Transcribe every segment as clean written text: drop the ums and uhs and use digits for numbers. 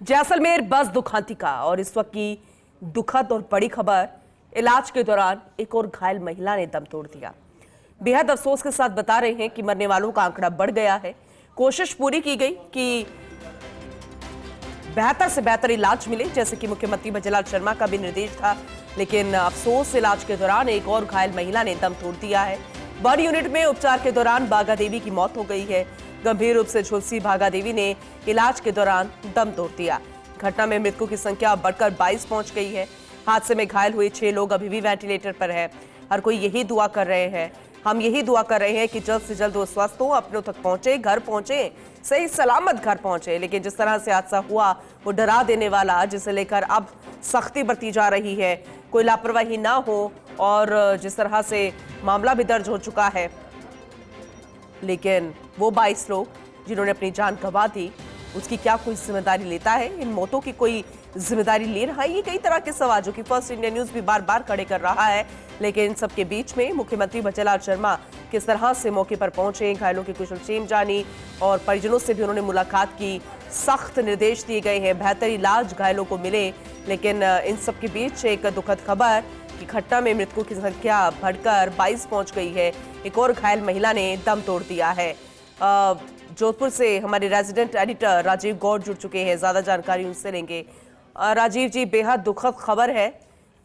जैसलमेर बस दुखांतिका और इस वक्त की दुखद और बड़ी खबर, इलाज के दौरान एक और घायल महिला ने दम तोड़ दिया। बेहद अफसोस के साथ बता रहे हैं कि मरने वालों का आंकड़ा बढ़ गया है। कोशिश पूरी की गई कि बेहतर से बेहतर इलाज मिले, जैसे कि मुख्यमंत्री भजनलाल शर्मा का भी निर्देश था, लेकिन अफसोस इलाज के दौरान एक और घायल महिला ने दम तोड़ दिया है। बर्ड यूनिट में उपचार के दौरान बागा देवी की मौत हो गई है। गंभीर रूप से झुलसी बागा देवी ने इलाज के दौरान दम तोड़ दिया। घटना में मृतकों की संख्या बढ़कर 22 पहुंच गई है। हादसे में घायल हुए 6 लोग अभी भी वेंटिलेटर पर है। हर कोई यही दुआ कर रहे हैं, हम यही दुआ कर रहे हैं कि जल्द से जल्द वो स्वस्थ हो, अपनों तक पहुंचे, घर पहुंचे, सही सलामत घर पहुंचे। लेकिन जिस तरह से हादसा हुआ वो डरा देने वाला, जिसे लेकर अब सख्ती बरती जा रही है, कोई लापरवाही ना हो। और जिस तरह से मामला भी दर्ज हो चुका है, लेकिन वो 22 लोग जिन्होंने अपनी जान गंवा दी, उसकी क्या कोई जिम्मेदारी लेता है? इन मौतों की कोई जिम्मेदारी ले रहा है? ये कई तरह के सवाल जो कि फर्स्ट इंडिया न्यूज भी बार बार खड़े कर रहा है। लेकिन इन सबके बीच में मुख्यमंत्री भजनलाल शर्मा किस तरह से मौके पर पहुंचे, घायलों की कुशलक्षेम जानी और परिजनों से भी उन्होंने मुलाकात की। सख्त निर्देश दिए गए हैं, बेहतर इलाज घायलों को मिले। लेकिन इन सबके बीच एक दुखद खबर कि घटना में मृतकों की संख्या बढ़कर 22 पहुंच गई है। एक और घायल महिला ने दम तोड़ दिया है। जोधपुर से हमारे रेजिडेंट एडिटर राजीव गौड़ जुड़ चुके हैं, ज्यादा जानकारी उनसे लेंगे। राजीव जी, बेहद दुखद खबर है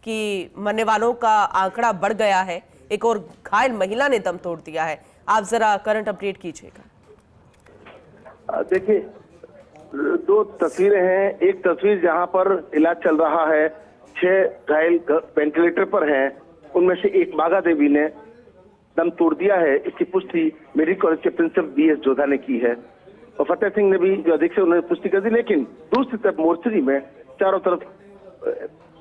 कि मरने वालों का आंकड़ा बढ़ गया है, एक और घायल महिला ने दम तोड़ दिया है। आप जरा करंट अपडेट कीजिएगा। देखिए, 2 तस्वीरें हैं। एक तस्वीर जहां पर इलाज चल रहा है, 6 घायल वेंटिलेटर पर हैं, उनमें से एक बागा देवी ने दम तोड़ दिया है। इसकी पुष्टि मेडिकल कॉलेज के प्रिंसिपल BS जोधा ने की है और फतेह सिंह ने भी जो अधीक्षक उन्होंने पुष्टि कर दी। लेकिन दूसरी तरफ मोर्चरी में चारों तरफ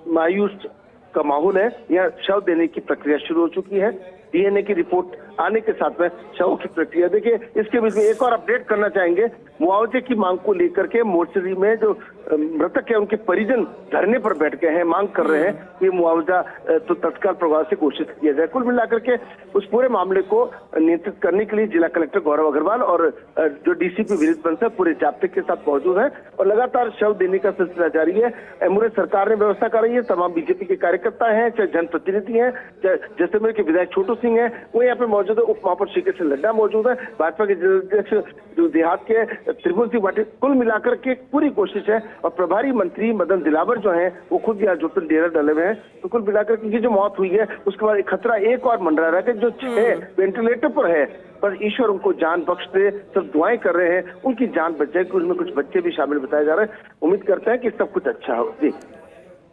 मायूस का माहौल है। यहाँ शव देने की प्रक्रिया शुरू हो चुकी है। DNA की रिपोर्ट आने के साथ में शव की प्रक्रिया। देखिए, इसके बीच में एक और अपडेट करना चाहेंगे। मुआवजे की मांग को लेकर के मोर्चरी में जो मृतक है उनके परिजन धरने पर बैठ गए हैं, मांग कर रहे हैं कि मुआवजा तो तत्काल प्रभाव से घोषित किया जाए। कुल मिलाकर के उस पूरे मामले को नियंत्रित करने के लिए जिला कलेक्टर गौरव अग्रवाल और जो DCP विनीत बंसल पूरे जाब्ते के साथ मौजूद है और लगातार शव देने का सिलसिला जारी है। एमओए सरकार ने व्यवस्था कर रही है। तमाम BJP के कार्यकर्ता हैं, चाहे जनप्रतिनिधि हैं, चाहे जैसलमेर के विधायक छोटू सिंह है, वो यहाँ पे मौजूद है। उप महापौर श्री कृष्ण लड्डा मौजूद है, भाजपा के जिलाध्यक्ष देहात के त्रिभुवन सिंह पाटिल। कुल मिलाकर के पूरी कोशिश है और प्रभारी मंत्री मदन दिलावर जो हैं वो खुद यहाँ जोधपुर डेरा डले हुए हैं। तो कुल मिलाकर के ये जो मौत हुई है उसके बाद एक खतरा एक और मंडरा रहा है कि जो 6 वेंटिलेटर पर है, पर ईश्वर उनको जान बख्श दे। सब दुआएं कर रहे हैं उनकी जान बच जाए। उनमें कुछ बच्चे भी शामिल बताए जा रहे हैं। उम्मीद करते हैं कि सब कुछ अच्छा हो। जी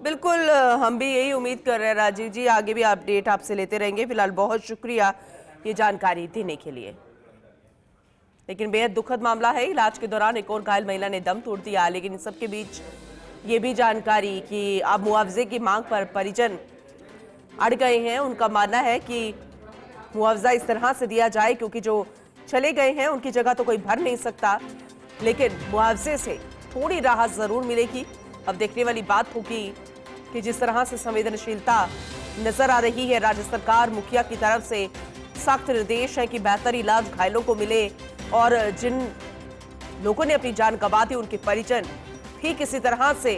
बिल्कुल, हम भी यही उम्मीद कर रहे हैं राजीव जी। आगे भी अपडेट आपसे लेते रहेंगे। फिलहाल बहुत शुक्रिया ये जानकारी देने के लिए। लेकिन बेहद दुखद मामला है। इलाज के दौरान एक और घायल महिला ने दम तोड़ दिया। लेकिन इन सबके बीच ये भी जानकारी कि अब मुआवजे की मांग पर परिजन अड़ गए हैं। उनका मानना है कि मुआवजा इस तरह से दिया जाए क्योंकि जो चले गए हैं उनकी जगह तो कोई भर नहीं सकता, लेकिन मुआवजे से थोड़ी राहत जरूर मिलेगी। अब देखने वाली बात होगी कि जिस तरह से संवेदनशीलता नजर आ रही है राज्य सरकार मुखिया की तरफ से, सख्त निर्देश है कि बेहतर इलाज घायलों को मिले और जिन लोगों ने अपनी जान गंवा दी उनके परिजन भी किसी तरह से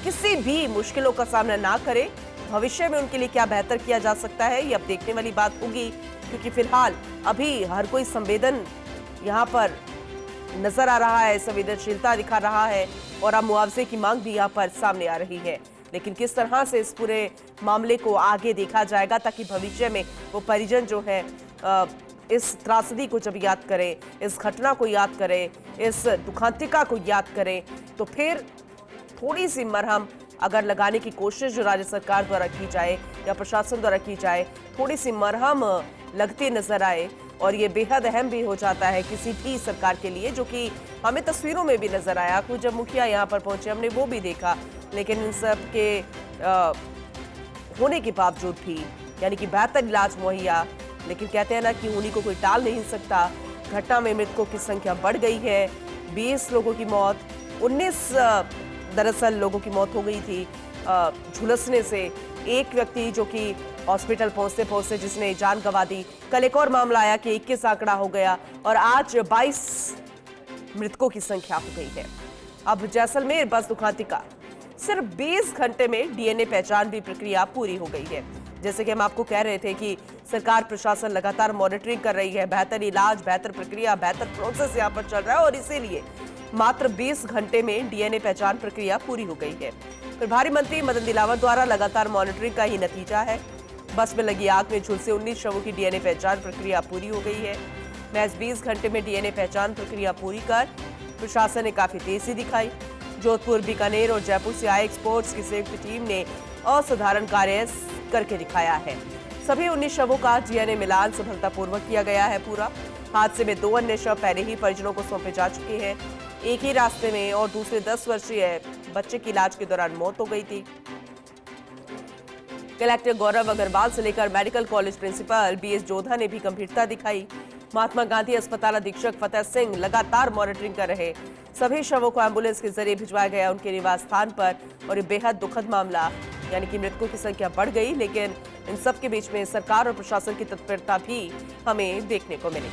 किसी भी मुश्किलों का सामना ना करें। भविष्य में उनके लिए क्या बेहतर किया जा सकता है, ये अब देखने वाली बात होगी, क्योंकि फिलहाल अभी हर कोई संवेदन यहाँ पर नजर आ रहा है, संवेदनशीलता दिखा रहा है और अब मुआवजे की मांग भी यहाँ पर सामने आ रही है। लेकिन किस तरह से इस पूरे मामले को आगे देखा जाएगा ताकि भविष्य में वो परिजन जो है इस त्रासदी को जब याद करें, इस घटना को याद करें, इस दुखांतिका को याद करें, तो फिर थोड़ी सी मरहम अगर लगाने की कोशिश जो राज्य सरकार द्वारा की जाए या प्रशासन द्वारा की जाए, थोड़ी सी मरहम लगती नजर आए। और ये बेहद अहम भी हो जाता है किसी भी सरकार के लिए, जो कि हमें तस्वीरों में भी नजर आया। कुछ जब मुखिया यहाँ पर पहुंचे हमने वो भी देखा। लेकिन इन सब के होने के बावजूद भी यानी कि बेहतर इलाज मुहैया, लेकिन कहते हैं ना कि उन्हीं को कोई टाल नहीं सकता। घटना में मृतकों की संख्या बढ़ गई है, 20 लोगों की मौत, 19 दरअसल लोगों की मौत हो गई थी झुलसने से। एक व्यक्ति जो कि हॉस्पिटल पहुंचते पहुंचते जिसने जान गंवा दी। कल एक और मामला आया कि 21 आंकड़ा हो गया और आज 22 मृतकों की संख्या हो गई है। अब जैसलमेर बस दुखाती का सिर्फ 20 घंटे में डीएनए पहचान भी प्रक्रिया पूरी हो गई है। जैसे कि हम आपको कह रहे थे कि सरकार प्रशासन लगातार मॉनिटरिंग कर रही है, बेहतर इलाज, बेहतर प्रक्रिया, बेहतर प्रोसेस यहां पर चल रहा है और इसीलिए मात्र 20 घंटे में डीएनए पहचान प्रक्रिया पूरी हो गई है। प्रभारी मंत्री मदन दिलावर द्वारा लगातार मॉनिटरिंग का ही नतीजा है। बस में लगी आग में झुलसे 19 शवों की डीएनए पहचान प्रक्रिया पूरी हो गई है। महज 20 घंटे में डीएनए पहचान प्रक्रिया पूरी कर प्रशासन ने काफी तेजी दिखाई। जोधपुर, बीकानेर और जयपुर से आए एक्सपर्ट्स की संयुक्त टीम ने असाधारण कार्य करके दिखाया है। सभी 19 शवों का डीएनए मिलान सफलतापूर्वक किया गया है। पूरा हादसे में 2 अन्य शव पहले ही परिजनों को सौंपे जा चुके हैं। एक ही रास्ते में और दूसरे 10 वर्षीय बच्चे की इलाज के दौरान मौत हो गई थी। कलेक्टर गौरव अग्रवाल से लेकर medical college principal BS Jodha ने भी गंभीरता दिखाई। महात्मा गांधी अस्पताल अधीक्षक फतेह सिंह लगातार मॉनिटरिंग कर रहे। सभी शवों को एम्बुलेंस के जरिए भिजवाया गया उनके निवास स्थान पर और ये बेहद दुखद मामला, यानी कि मृतकों की संख्या बढ़ गई, लेकिन इन सब के बीच में सरकार और प्रशासन की तत्परता भी हमें देखने को मिली।